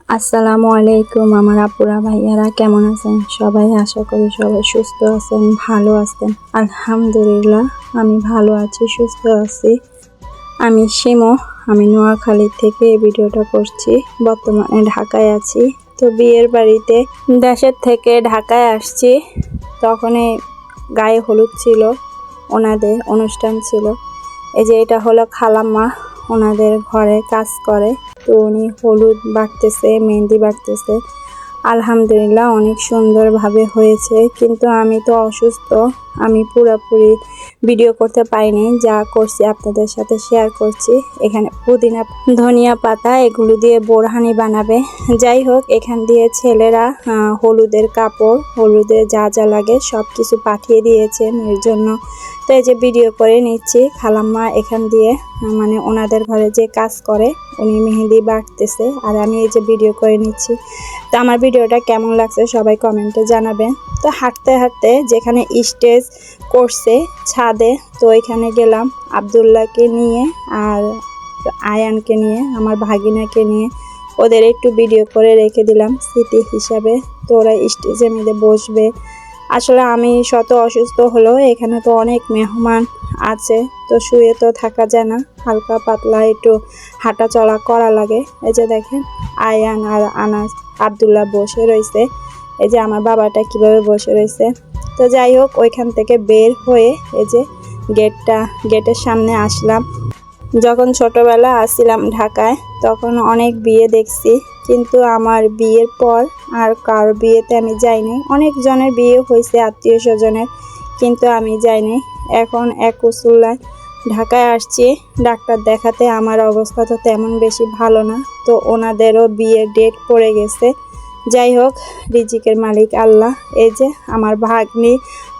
আসসালামু আলাইকুম আমার আপুরা ভাইয়ারা, কেমন আছেন সবাই? আশা করি সবাই সুস্থ আছেন, ভালো আছেন। আলহামদুলিল্লাহ আমি ভালো আছি, সুস্থ আছি। আমি শিমু, আমি নোয়াখালী থেকে এই ভিডিওটা করছি। বর্তমানে ঢাকায় আছি। তো বিয়ের বাড়িতে দেশের থেকে ঢাকায় আসছি, তখনই গায়ে হলুদ ছিল, ওনাদের অনুষ্ঠান ছিল। এই যে এটা হলো খালাম্মা, ওনাদের ঘরে কাজ করে। তো উনি হলুদ বাটতেছে, মেহেন্দি বাটতেছে। আলহামদুলিল্লাহ অনেক সুন্দরভাবে হয়েছে, কিন্তু আমি তো অসুস্থ, আমি পুরোপুরি ভিডিও করতে পারিনি। যা করছি আপনাদের সাথে শেয়ার করছি। এখানে পুদিনা, ধনিয়া পাতা এগুলো দিয়ে বোরহানি বানাবে। যাই হোক, এখান দিয়ে ছেলেরা হলুদের কাপড়, হলুদের যা যা লাগে সব কিছু পাঠিয়ে দিয়েছে মেয়ের জন্য। তো এই যে ভিডিও করে নিচ্ছি। খালাম্মা এখান দিয়ে মানে ওনাদের ঘরে যে কাজ করে, উনি মেহেন্দি বাটতেছে আর আমি এই যে ভিডিও করে নিচ্ছি। তো আমার ভিডিওটা কেমন লাগছে সবাই কমেন্টে জানাবেন। তো হাঁটতে হাঁটতে যেখানে স্টেজ করছে ছাদে, তো এখানে গেলাম আব্দুল্লাহকে নিয়ে আর আয়ানকে নিয়ে, আমার ভাগিনাকে নিয়ে। ওদের একটু ভিডিও করে রেখে দিলাম স্মৃতি হিসাবে। তো ওরা স্টেজের মধ্যে বসবে। আসলে আমি শত অসুস্থ হলেও এখানে তো অনেক মেহমান আছে, তো শুয়ে তো থাকা যায় না, হালকা পাতলা একটু হাঁটা চলা করা লাগে। এই যে দেখেন আয়ান আর আনাস, আব্দুল্লাহ বসে রয়েছে। এই যে আমার বাবাটা কিভাবে বসে রয়েছে। তো যাই হোক, ওইখান থেকে বের হয়ে এই যে গেটের সামনে আসলাম। যখন ছোটবেলা আসছিলাম ঢাকায়, তখন অনেক বিয়ে দেখছি, কিন্তু আমার বিয়ের পর আর কারো বিয়েতে আমি যাইনি। অনেক জনের বিয়ে হয়েছে আত্মীয় স্বজনের, কিন্তু আমি যাইনি। এখন এক উসুল্লায় ঢাকায় আসছি ডাক্তার দেখাতে। আমার অবস্থা তো তেমন বেশি ভালো না, তো ওনাদেরও বিয়ের ডেট পড়ে গেছে। যাই হোক, রিজিকের মালিক আল্লাহ। এই যে আমার ভাগ্নি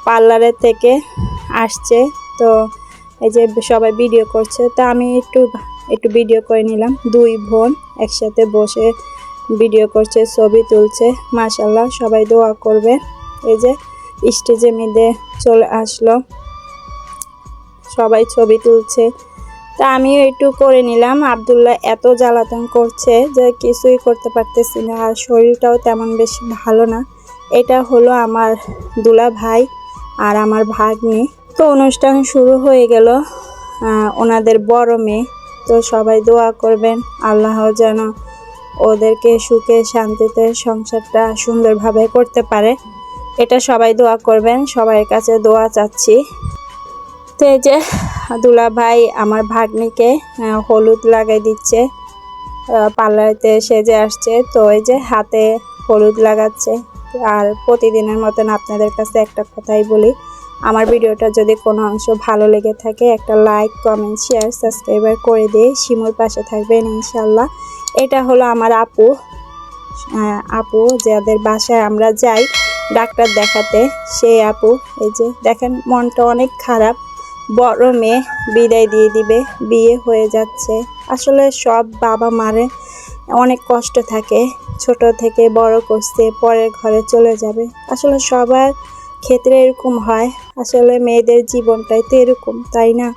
পার্লারের থেকে আসছে, তো এই যে সবাই ভিডিও করছে, তো আমি একটু ভিডিও করে নিলাম। দুই বোন একসাথে বসে ভিডিও করছে, ছবি তুলছে। মাশাআল্লাহ, সবাই দোয়া করবে। এই যে স্টেজের মধ্যে চলে আসলো, সবাই ছবি তুলছে। তা আমিও একটু করে নিলাম। আব্দুল্লাহ এত জ্বালাতন করছে যে কিছুই করতে পারতেছি না, আর শরীরটাও তেমন বেশি ভালো না। এটা হলো আমার দুলা ভাই আর আমার ভাগ্নি। তো অনুষ্ঠান শুরু হয়ে গেল, ওনাদের বড় মেয়ে। তো সবাই দোয়া করবেন আল্লাহ যেন ওদেরকে সুখে শান্তিতে সংসারটা সুন্দরভাবে করতে পারে, এটা সবাই দোয়া করবেন। সবাইয়ের কাছে দোয়া চাচ্ছি। তো এই যে দুলা ভাই আমার ভাগ্নিকে হলুদ লাগাই দিচ্ছে, পার্লারেতে সেজে আসছে। তো এই যে হাতে হলুদ লাগাচ্ছে। আর প্রতিদিনের মতন আপনাদের কাছে একটা কথাই বলি, আমার ভিডিওটা যদি কোনো অংশ ভালো লেগে থাকে একটা লাইক, কমেন্ট, শেয়ার, সাবস্ক্রাইবার করে দিয়ে শিমুর পাশে থাকবেন ইনশাল্লাহ। এটা হলো আমার আপু যাদের বাসায় আমরা যাই ডাক্তার দেখাতে, সেই আপু। এই যে দেখেন, মনটা অনেক খারাপ। বড় মেয়ে বিদায় দিয়ে দিবে, বিয়ে হয়ে যাচ্ছে। আসলে সব বাবা মারে অনেক কষ্ট থাকে, ছোট থেকে বড় করছে, পরের ঘরে চলে যাবে। আসলে সবার ক্ষেত্রে এরকম হয়। আসলে মেয়েদের জীবনটাই তো এরকম, তাই না?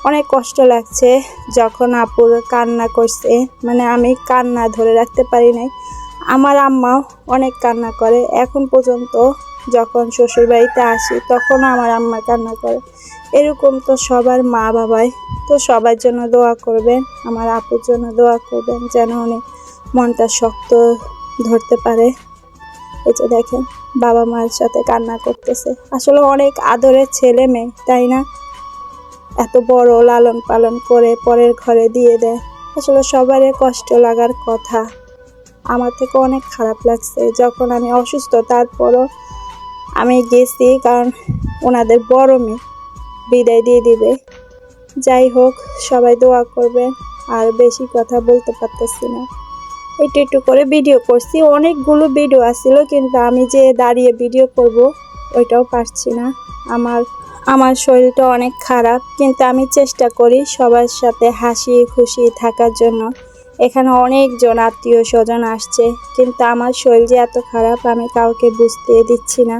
অনেক কষ্ট লাগছে যখন আপুর কান্না করছে, মানে আমি কান্না ধরে রাখতে পারি নাই। আমার আম্মাও অনেক কান্না করে এখন পর্যন্ত। যখন শ্বশুর বাড়িতে আসি তখন আমার আম্মা কান্না করে। এরকম তো সবার মা বাবাই। তো সবার জন্য দোয়া করবেন, আমার আপুর জন্য দোয়া করবেন যেন উনি মনটা শক্ত ধরতে পারে। এই যে দেখেন বাবা মায়ের সাথে কান্না করতেছে। আসলে অনেক আদরের ছেলে মেয়ে, তাই না? এত বড় লালন পালন করে পরের ঘরে দিয়ে দেয়। আসলে সবারই কষ্ট লাগার কথা। আমার থেকে অনেক খারাপ লাগছে যখন আমি অসুস্থ, তারপরও আমি গেছি, কারণ ওনাদের বড় মেয়ে বিদায় দিয়ে দিবে। যাই হোক, সবাই দোয়া করবেন। আর বেশি কথা বলতে পারতেছি না, একটু করে ভিডিও করছি। অনেকগুলো ভিডিও আসছিল, কিন্তু আমি যে দাঁড়িয়ে ভিডিও করব ওইটাও পারছি না। আমার শরীরটা অনেক খারাপ, কিন্তু আমি চেষ্টা করি সবার সাথে হাসি খুশি থাকার জন্য। এখানে অনেকজন আত্মীয় স্বজন আসছে, কিন্তু আমার শরীর যে এত খারাপ আমি কাউকে বুঝতে দিচ্ছি না।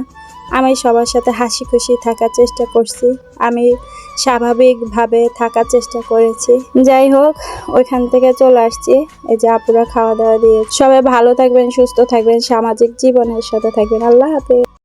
আমি সবার সাথে হাসি খুশি থাকার চেষ্টা করছি, আমি স্বাভাবিকভাবে থাকার চেষ্টা করেছি। যাই হোক, ওইখান থেকে চলে আসছি। এই যে আপুরা খাওয়া দাওয়া দিয়ে। সবাই ভালো থাকবেন, সুস্থ থাকবেন, সামাজিক জীবনের সাথে থাকবেন। আল্লাহ হাফেজ।